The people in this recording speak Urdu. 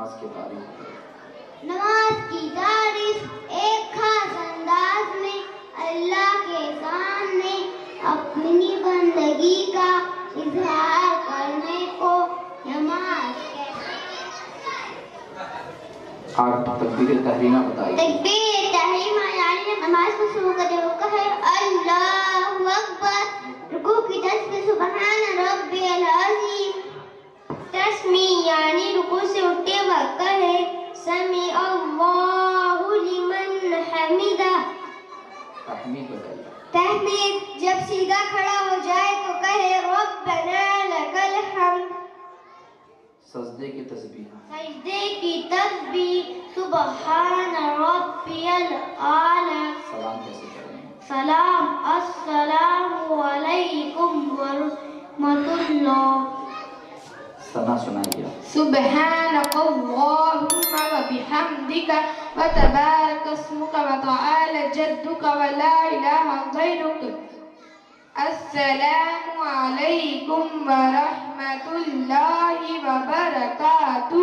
نماز کی تعریف کریں۔ نماز کی تعریف ایک خاص انداز میں اللہ کے سامنے اپنی بندگی کا اظہار کرنے کو نماز کہتے ہیں۔ آپ تکبیر تحریمہ بتائیے۔ تکبیر تحریمہ یعنی نماز کو شروع کرنے کو کہے اللہ اکبر، رکوع کی تسبیح سبحان ربی العظیم، تسمیع یعنی رکوع سے اٹھتے وقت کہے سمیع اللہ لمن حمدہ۔ تحمید بتائیے۔ تحمید جب سیدھا کھڑا ہو جائے تو کہے ربنا لک الحمد۔ سجدے کی تسبیح۔ سجدے کی تسبیح سبحان ربی الاعلی۔ سلام کیسے کریں گے؟ سلام السلام علیکم ورحمۃ اللہ۔ ثنا سنائیے۔ سبحانك اللهم وبحمدك وتبارك اسمك وتعالى جدك ولا إله غيرك السلام عليكم ورحمة الله وبركاته۔